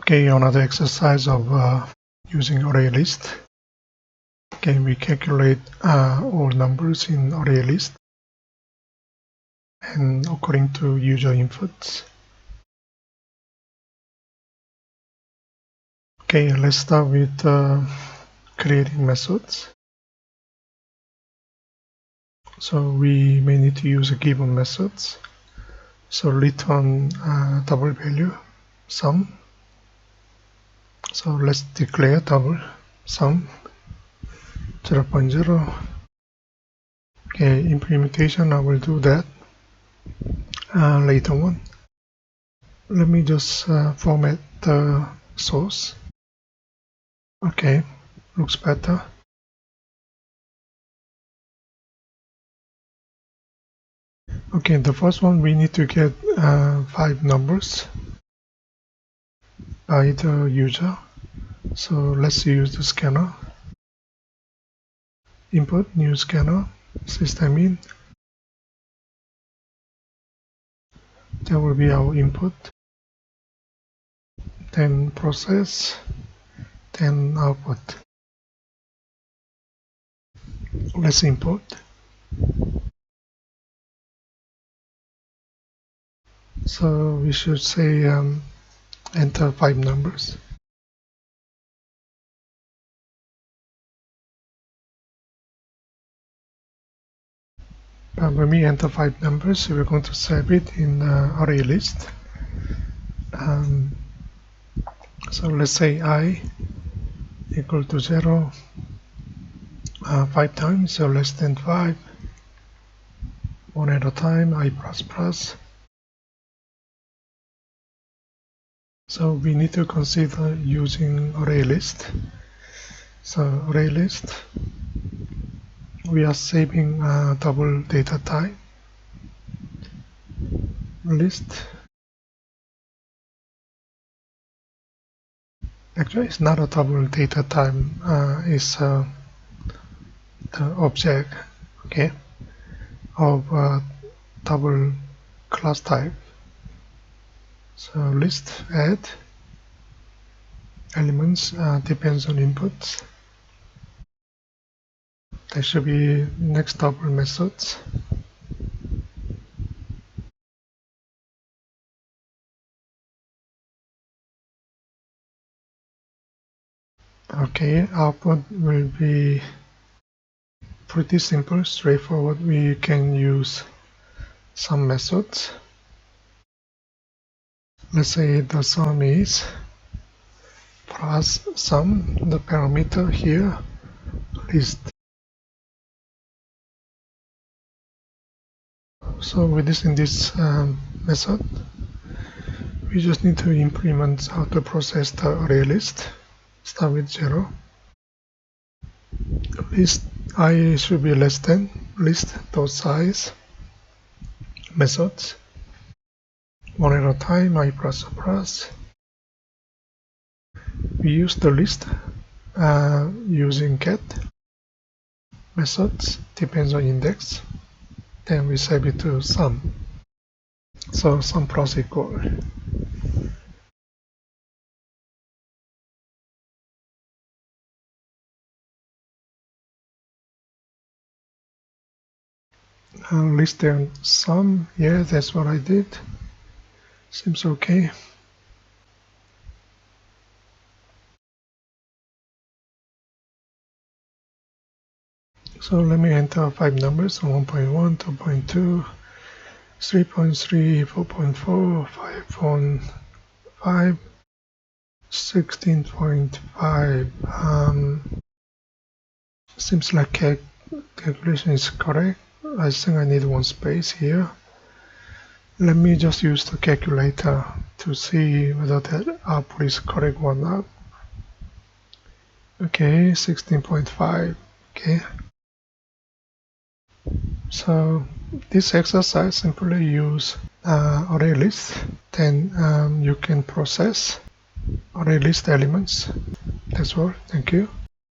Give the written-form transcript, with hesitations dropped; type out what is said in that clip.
Okay, another exercise of using ArrayList. Okay, we calculate all numbers in ArrayList and according to user inputs. Okay, let's start with creating methods. So we may need to use a given methods. So return double value sum. So let's declare double sum 0.0. Okay, implementation, I will do that later on. Let me just format the source. Okay, looks better. Okay, the first one, we need to get 5 numbers by the user. So let's use the scanner. Input new scanner, system in. That will be our input. Then process, then output. Let's import. So we should say enter 5 numbers. When we enter 5 numbers, we're going to save it in ArrayList. So let's say I equal to 0 5 times, so less than 5. 1 at a time, I plus plus. So we need to consider using ArrayList. So ArrayList, we are saving double data type. List. Actually, it's not a double data type. It's the object, okay, of double class type. So list add elements depends on inputs. There should be next double methods. Okay, output will be pretty simple, straightforward. We can use some methods. Let's say the sum is plus sum, the parameter here, list. So with this, in this method, we just need to implement how to process the array list. Start with 0. List I should be less than list dot size. Methods 1 at a time, I plus plus. We use the list using get. Methods depends on index. Then we save it to sum. So sum plus equal. List and sum. Yeah, that's what I did. Seems okay. So let me enter 5 numbers: 1.1, 2.2, 3.3, 4.4, 5.5, 16.5. Seems like calculation is correct. I think I need one space here. Let me just use the calculator to see whether that output is correct or not. Okay, 16.5. Okay. So this exercise simply use ArrayList. Then you can process ArrayList elements. That's all. Thank you.